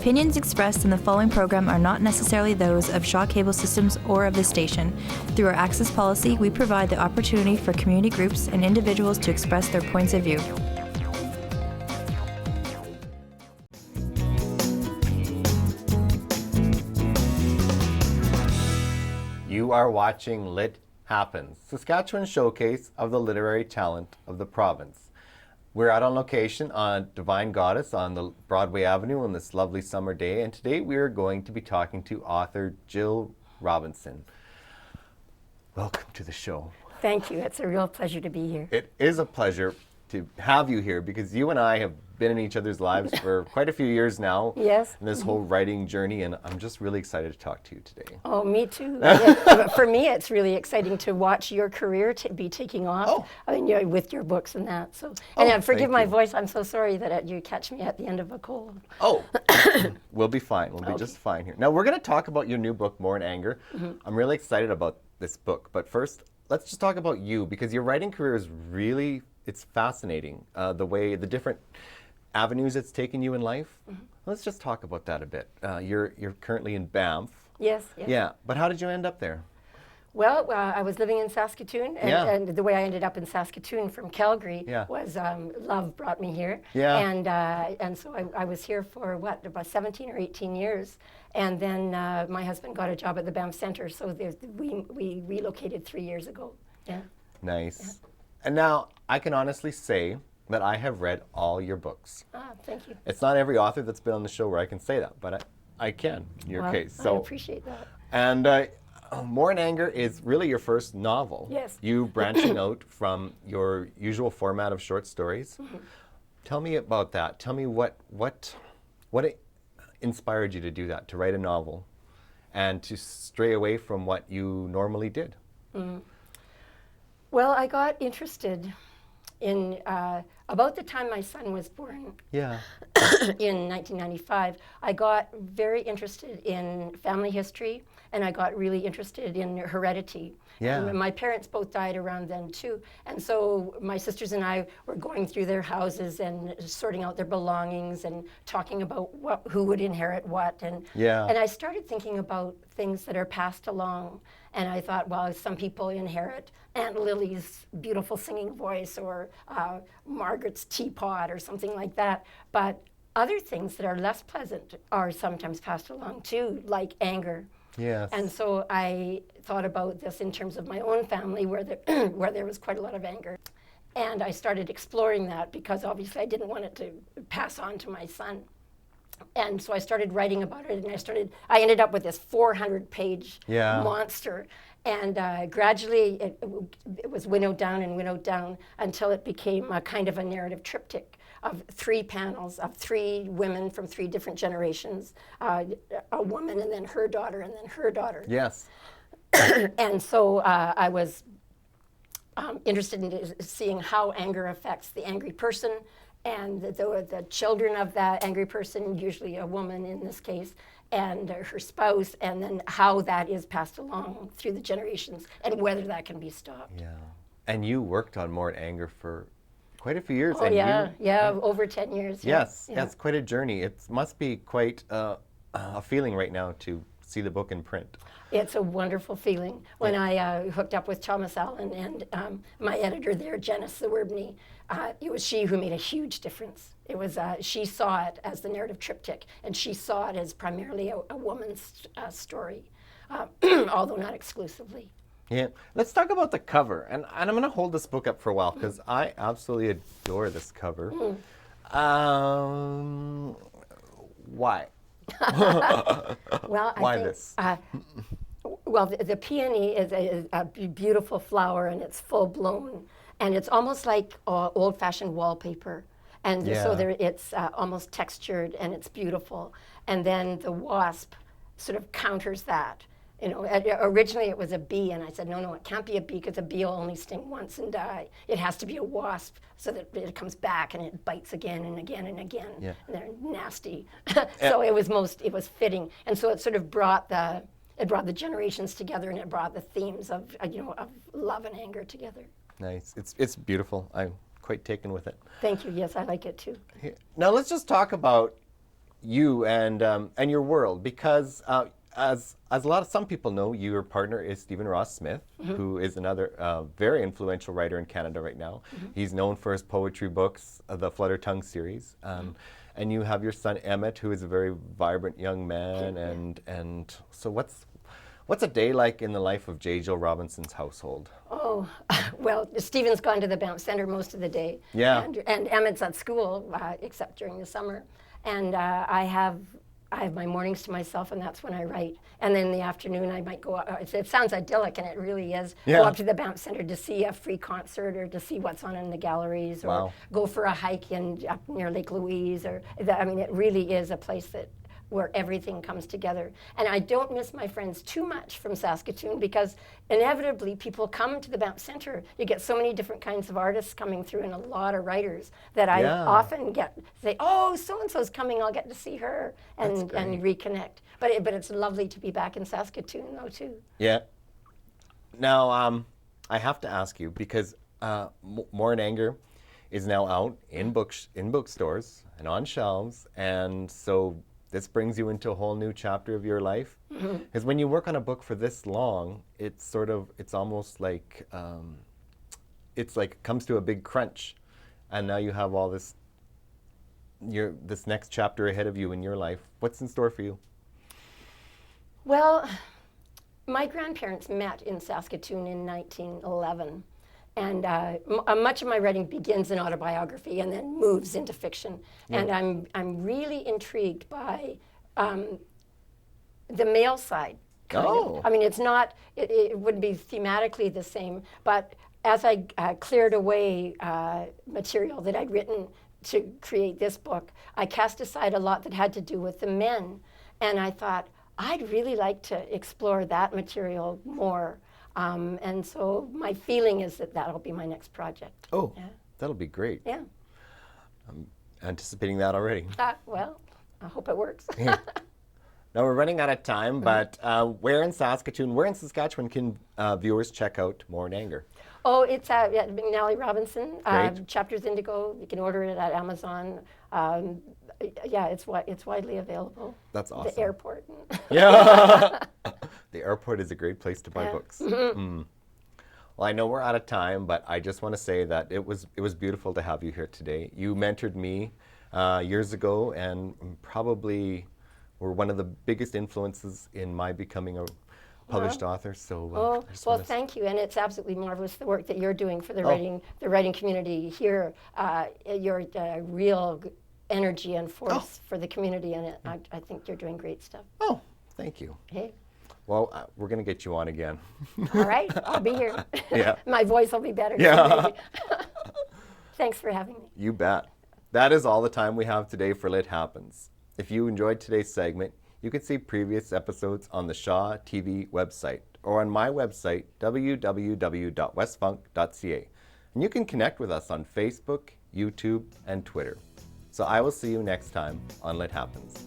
opinions expressed in the following program are not necessarily those of Shaw Cable Systems or of the station. Through our access policy, we provide the opportunity for community groups and individuals to express their points of view. You are watching Lit Happens, Saskatchewan's showcase of the literary talent of the province. We're out on location on Divine Goddess on the Broadway Avenue on this lovely summer day, and today we are going to be talking to author Jill Robinson. Welcome to the show. Thank you. It's a real pleasure to be here. It is a pleasure to have you here because you and I have been in each other's lives for quite a few years now. Yes. In this whole writing journey, and I'm just really excited to talk to you today. Oh, me too. Yeah, for me, it's really exciting to watch your career be taking off. I mean, with your books and that. So, and forgive my voice. I'm so sorry that you catch me at the end of a cold. Oh, we'll be fine. We'll be just fine here. Now we're going to talk about your new book, More in Anger. I'm really excited about this book, but first, let's just talk about you because your writing career is really, it's fascinating. The different avenues it's taken you in life. Let's just talk about that a bit. You're currently in Banff. Yes. Yeah, but how did you end up there? Well, I was living in Saskatoon, and the way I ended up in Saskatoon from Calgary was love brought me here. Yeah. And so I was here for about 17 or 18 years, and then my husband got a job at the Banff Centre, so we relocated 3 years ago. Yeah. Nice. Yeah. And now I can honestly say that I have read all your books. Thank you. It's not every author that's been on the show where I can say that, but I can in your case. So I appreciate that. And More in Anger is really your first novel. Yes. You branching out from your usual format of short stories. Tell me about that. Tell me what inspired you to do that, to write a novel and to stray away from what you normally did. Well, I got interested in about the time my son was born. Yeah. In 1995, I got very interested in family history, and I got really interested in heredity. Yeah. And my parents both died around then too, and so my sisters and I were going through their houses and sorting out their belongings and talking about who would inherit what, and I started thinking about things that are passed along, and I thought, well, some people inherit Aunt Lily's beautiful singing voice or Margaret's teapot or something like that, but other things that are less pleasant are sometimes passed along too, like anger. Yes. And so I thought about this in terms of my own family where there was quite a lot of anger. And I started exploring that because obviously I didn't want it to pass on to my son. And so I started writing about it, and I ended up with this 400-page monster. And gradually it was winnowed down until it became a kind of a narrative triptych of 3 panels of 3 women from 3 different generations, a woman and then her daughter and then her daughter. Yes. And so I was interested in seeing how anger affects the angry person and the children of that angry person, usually a woman in this case, and her spouse, and then how that is passed along through the generations and whether that can be stopped. Yeah. And you worked on More in Anger for quite a few years. Oh, and over 10 years. Yes, it's quite a journey. It must be quite a feeling right now to see the book in print. It's a wonderful feeling. When I hooked up with Thomas Allen and my editor there, Janice Zawerbny, it was she who made a huge difference. It was she saw it as the narrative triptych, and she saw it as primarily a woman's story, although not exclusively. Yeah, let's talk about the cover, and I'm going to hold this book up for a while because I absolutely adore this cover. Why? Well, why this? Well, the peony is a beautiful flower, and it's full blown, and it's almost like old-fashioned wallpaper, and so it's almost textured, and it's beautiful. And then the wasp sort of counters that. You know, originally it was a bee, and I said, no, it can't be a bee because a bee will only sting once and die. It has to be a wasp so that it comes back and it bites again and again and again. Yeah. And they're nasty. So it was fitting, and so it sort of brought the generations together, and it brought the themes of of love and anger together. Nice. It's beautiful. I'm quite taken with it. Thank you. Yes, I like it too. Now let's just talk about you and your world, because as some people know, your partner is Stephen Ross Smith, who is another very influential writer in Canada right now. He's known for his poetry books, the Flutter Tongue series, and you have your son Emmett, who is a very vibrant young man. And so what's a day like in the life of J. Jill Robinson's household? Oh, well, Stephen's gone to the bounce center most of the day. Yeah. And Emmett's at school, except during the summer. And I have my mornings to myself, and that's when I write. And then in the afternoon, I might go out. It sounds idyllic, and it really is. Yeah. Go up to the bounce center to see a free concert, or to see what's on in the galleries, or Wow. go for a hike up near Lake Louise. I mean, it really is a place where everything comes together. And I don't miss my friends too much from Saskatoon, because inevitably people come to the Bounce Center. You get so many different kinds of artists coming through, and a lot of writers that I often say, oh, so-and-so's coming, I'll get to see her and reconnect. But it's lovely to be back in Saskatoon though too. Yeah. Now, I have to ask you, because More in Anger is now out in bookstores and on shelves, and so this brings you into a whole new chapter of your life. Because when you work on a book for this long, it's almost like, comes to a big crunch. And now you have all this next chapter ahead of you in your life. What's in store for you? Well, my grandparents met in Saskatoon in 1911. And much of my writing begins in autobiography and then moves into fiction. Yeah. And I'm really intrigued by the male side. Kind of. I mean, it's not, it would be thematically the same, but as I cleared away material that I'd written to create this book, I cast aside a lot that had to do with the men. And I thought, I'd really like to explore that material more. And so my feeling is that that'll be my next project. Oh, yeah. That'll be great. Yeah. I'm anticipating that already. Well, I hope it works. Now we're running out of time, but where in Saskatchewan can viewers check out More in Anger? Oh, it's at McNally Robinson, Chapters Indigo. You can order it at Amazon. Yeah, it's widely available. That's awesome. The airport. Yeah. The airport is a great place to buy books. Well, I know we're out of time, but I just want to say that it was beautiful to have you here today. You mentored me years ago, and probably were one of the biggest influences in my becoming a published author. So well, thank you, and it's absolutely marvelous the work that you're doing for the writing community here. You're real energy and force for the community, and I think you're doing great stuff. Oh, thank you. Hey. Well, we're going to get you on again. All right, I'll be here. Yeah. My voice will be better. Yeah. Thanks for having me. You bet. That is all the time we have today for Lit Happens. If you enjoyed today's segment, you can see previous episodes on the Shaw TV website or on my website, www.westfunk.ca. And you can connect with us on Facebook, YouTube, and Twitter. So I will see you next time on Lit Happens.